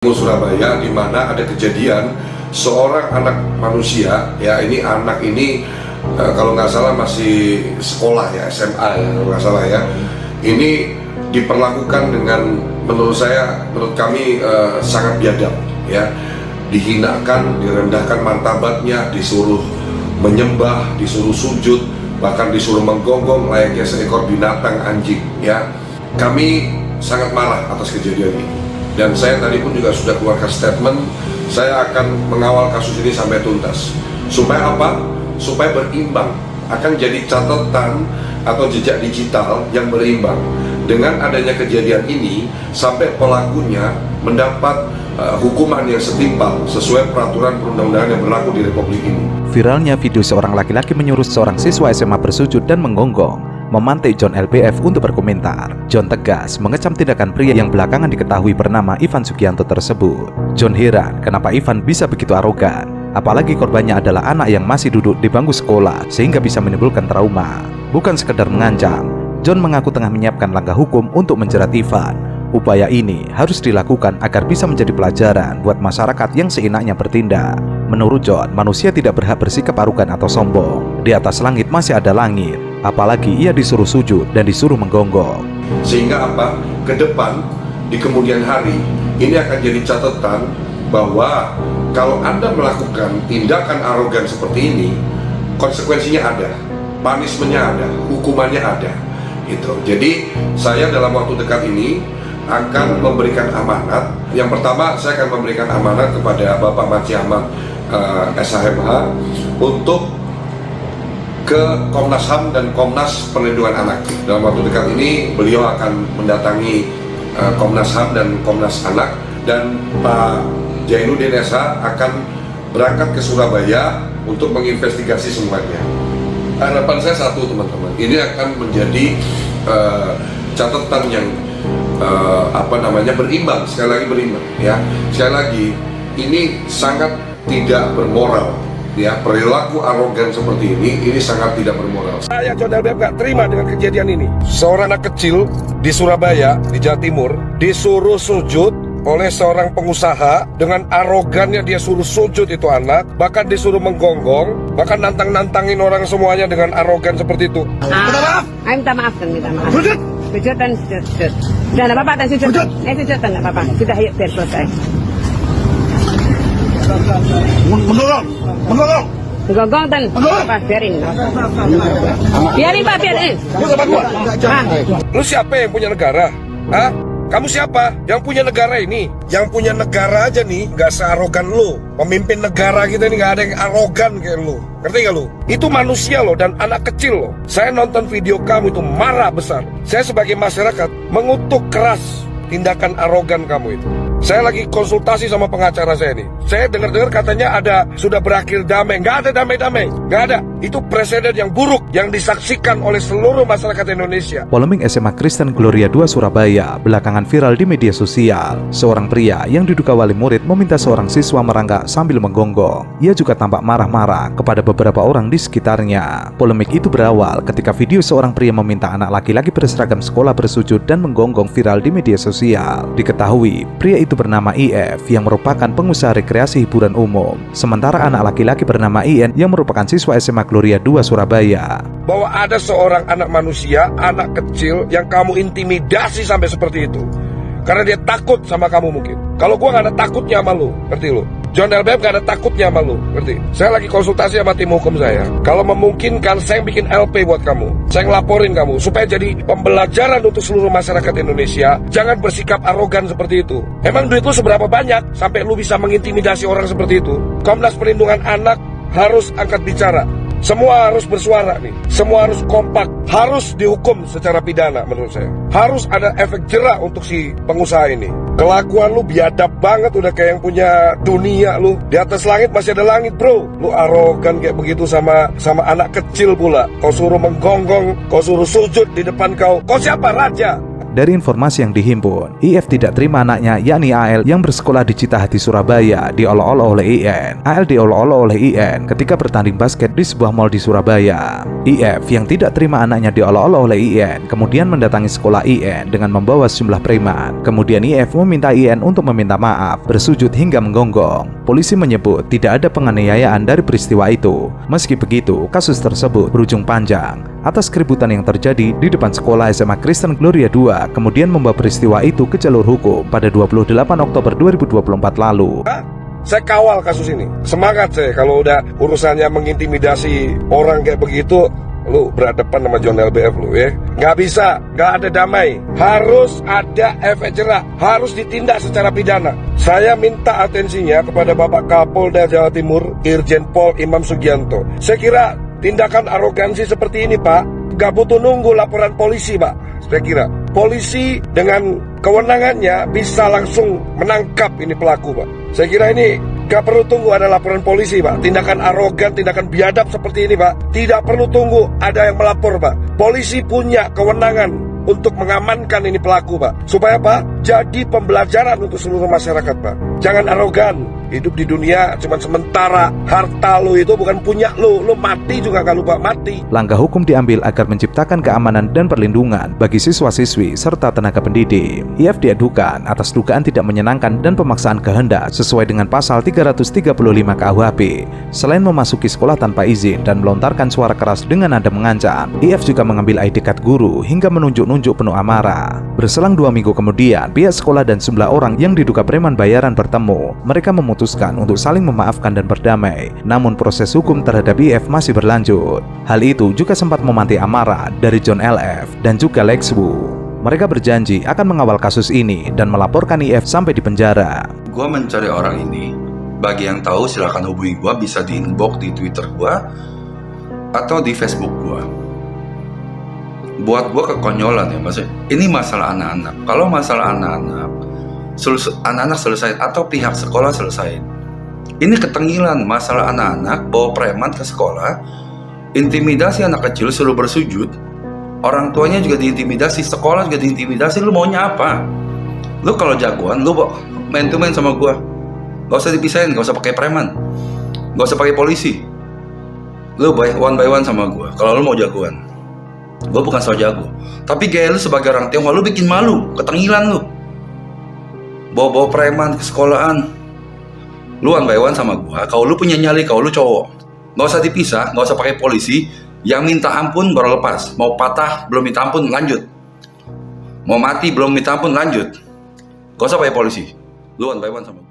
Surabaya, di mana ada kejadian seorang anak manusia, ya anak ini kalau nggak salah masih sekolah ya, SMA ya kalau nggak salah ya, ini diperlakukan dengan menurut kami sangat biadab ya, dihinakan, direndahkan martabatnya, disuruh menyembah, disuruh sujud, bahkan disuruh menggonggong layaknya seekor binatang anjing ya. Kami sangat marah atas kejadian ini. Dan saya tadi pun juga sudah keluarkan statement, saya akan mengawal kasus ini sampai tuntas. Supaya apa? Supaya berimbang, akan jadi catatan atau jejak digital yang berimbang. Dengan adanya kejadian ini, sampai pelakunya mendapat hukuman yang setimpal sesuai peraturan perundang-undangan yang berlaku di Republik ini. Viralnya video seorang laki-laki menyuruh seorang siswa SMA bersujud dan menggonggong memantik John LBF untuk berkomentar. John tegas mengecam tindakan pria yang belakangan diketahui bernama Ivan Sugianto tersebut. John heran kenapa Ivan bisa begitu arogan, apalagi korbannya adalah anak yang masih duduk di bangku sekolah sehingga bisa menimbulkan trauma. Bukan sekedar mengancam, John mengaku tengah menyiapkan langkah hukum untuk menjerat Ivan. Upaya ini harus dilakukan agar bisa menjadi pelajaran buat masyarakat yang seenaknya bertindak. Menurut John, manusia tidak berhak bersikap arogan atau sombong. Di atas langit masih ada langit, apalagi ia disuruh sujud dan disuruh menggonggong. Sehingga apa? Ke depan, di kemudian hari, ini akan jadi catatan bahwa kalau Anda melakukan tindakan arogan seperti ini, konsekuensinya ada, punishment-nya ada, hukumannya ada. Gitu. Jadi saya dalam waktu dekat ini akan memberikan amanat. Yang pertama, saya akan memberikan amanat kepada Bapak Maci Ahmad SHMH untuk ke Komnas HAM dan Komnas Perlindungan Anak. Dalam waktu dekat ini beliau akan mendatangi Komnas HAM dan Komnas Anak, dan Pak Jainuddin SH akan berangkat ke Surabaya untuk menginvestigasi semuanya. Harapan saya satu, teman-teman, ini akan menjadi catatan yang berimbang, sekali lagi berimbang ya. Sekali lagi, ini sangat tidak bermoral ya, perilaku arogan seperti ini sangat tidak bermoral. Saya John LBF gak terima dengan kejadian ini. Seorang anak kecil di Surabaya, di Jawa Timur, disuruh sujud oleh seorang pengusaha. Dengan arogannya dia suruh sujud itu anak, bahkan disuruh menggonggong, bahkan nantang-nantangin orang semuanya dengan arogan seperti itu. Minta maaf? Minta maaf dan minta maaf. Sujud? Sujud dan sujud. Sudah enggak apa-apa dan sujud. Sujud dan enggak apa-apa. Sudah, yuk biar selesai. Menggonggong! Menggonggong! Menggonggong dan apa? Biarin. Biarin Pak, biarin. Lu siapa yang punya negara? Hah? Kamu siapa? Yang punya negara ini? Yang punya negara aja nih gak searogan lu. Pemimpin negara kita ini gak ada yang arogan kayak lu. Ngerti gak lu? Itu manusia loh, dan anak kecil loh. Saya nonton video kamu itu marah besar. Saya sebagai masyarakat mengutuk keras tindakan arogan kamu itu. Saya lagi konsultasi sama pengacara saya nih. Saya dengar-dengar katanya sudah berakhir damai. Nggak ada damai-damai, nggak ada. Itu presiden yang buruk yang disaksikan oleh seluruh masyarakat Indonesia. Polemik SMA Kristen Gloria II Surabaya belakangan viral di media sosial. Seorang pria yang diduga wali murid meminta seorang siswa merangkak sambil menggonggong. Ia juga tampak marah-marah kepada beberapa orang di sekitarnya. Polemik itu berawal ketika video seorang pria meminta anak laki-laki berseragam sekolah bersujud dan menggonggong viral di media sosial. Diketahui, pria itu bernama IF yang merupakan pengusaha rekreasi hiburan umum, sementara anak laki-laki bernama IN yang merupakan siswa SMA Gloria II Surabaya. Bahwa ada seorang anak manusia, anak kecil yang kamu intimidasi sampai seperti itu karena dia takut sama kamu mungkin. Kalau gua gak ada takutnya sama lu, ngerti lu? John LBF gak ada takutnya sama lu, ngerti? Saya lagi konsultasi sama tim hukum saya. Kalau memungkinkan, saya bikin LP buat kamu. Saya ngelaporin kamu supaya jadi pembelajaran untuk seluruh masyarakat Indonesia. Jangan bersikap arogan seperti itu. Emang duit lu seberapa banyak sampai lu bisa mengintimidasi orang seperti itu? Komnas Perlindungan Anak harus angkat bicara. Semua harus bersuara nih. Semua harus kompak. Harus dihukum secara pidana menurut saya. Harus ada efek jerak untuk si pengusaha ini. Kelakuan lu biadab banget, udah kayak yang punya dunia lu. Di atas langit masih ada langit, bro. Lu arogan kayak begitu sama anak kecil pula. Kau suruh menggonggong, kau suruh sujud di depan kau. Kau siapa? Raja. Dari informasi yang dihimpun, IF tidak terima anaknya yakni AL yang bersekolah di Citahati, Surabaya diolok-olok oleh IN. AL diolok-olok oleh IN ketika bertanding basket di sebuah mal di Surabaya. IF yang tidak terima anaknya diolok-olok oleh IN kemudian mendatangi sekolah IN dengan membawa sejumlah preman. Kemudian IF meminta IN untuk meminta maaf, bersujud hingga menggonggong. Polisi menyebut tidak ada penganiayaan dari peristiwa itu. Meski begitu, kasus tersebut berujung panjang atas keributan yang terjadi di depan sekolah SMA Kristen Gloria II, kemudian membawa peristiwa itu ke jalur hukum pada 28 Oktober 2024 lalu. Saya kawal kasus ini. Semangat saya kalau udah urusannya mengintimidasi orang kayak begitu. Lu berhadapan sama John LBF lu ya. Nggak bisa, nggak ada damai. Harus ada efek jerak, harus ditindak secara pidana. Saya minta atensinya kepada Bapak Kapolda Jawa Timur, Irjen Pol Imam Sugianto. Saya kira tindakan arogansi seperti ini, Pak, nggak butuh nunggu laporan polisi, Pak. Saya kira polisi dengan kewenangannya bisa langsung menangkap ini pelaku, Pak. Saya kira ini gak perlu tunggu ada laporan polisi, Pak. Tindakan arogan, tindakan biadab seperti ini, Pak, tidak perlu tunggu ada yang melapor, Pak. Polisi punya kewenangan untuk mengamankan ini pelaku, Pak. Supaya, Pak, jadi pembelajaran untuk seluruh masyarakat, Pak. Jangan arogan. Hidup di dunia cuma sementara. Harta lu itu bukan punya lu. Lu mati juga gak lupa mati. Langkah hukum diambil agar menciptakan keamanan dan perlindungan bagi siswa-siswi serta tenaga pendidik. IF diadukan atas dugaan tidak menyenangkan dan pemaksaan kehendak sesuai dengan pasal 335 KUHP. Selain memasuki sekolah tanpa izin dan melontarkan suara keras dengan nada mengancam, IF juga mengambil ID card guru hingga menunjuk-nunjuk penuh amarah. Berselang 2 minggu kemudian, pihak sekolah dan sejumlah orang yang diduga preman bayaran bertemu. Mereka memutuskan untuk saling memaafkan dan berdamai. Namun proses hukum terhadap IF masih berlanjut. Hal itu juga sempat memanti amarah dari John LF dan juga Lex Wu. Mereka berjanji akan mengawal kasus ini dan melaporkan IF sampai di penjara. Gua mencari orang ini. Bagi yang tahu silahkan hubungi gua, bisa di inbox di Twitter gua atau di Facebook gua. Buat gua kekonyolan ya, maksudnya ini masalah anak-anak. Kalau masalah anak-anak selesai atau pihak sekolah selesai. Ini ketengilan masalah anak-anak bawa preman ke sekolah, intimidasi anak kecil suruh bersujud, orang tuanya juga diintimidasi, sekolah juga diintimidasi. Lu maunya apa? Lu kalau jagoan, lu main to main sama gua. Gak usah dipisahin, gak usah pakai preman, gak usah pakai polisi. Lu one by one sama gua. Kalau lu mau jagoan, gua bukan so jago. Tapi gaya lu sebagai orang Tionghoa, lu bikin malu, ketengilan lu. Bawa-bawa preman ke sekolahan. Lu one by one sama gua. Kalau lu punya nyali, kalau lu cowok, gak usah dipisah, gak usah pakai polisi. Yang minta ampun baru lepas. Mau patah belum minta ampun, lanjut. Mau mati belum minta ampun, lanjut. Gak usah pakai polisi. Lu one by one sama gua.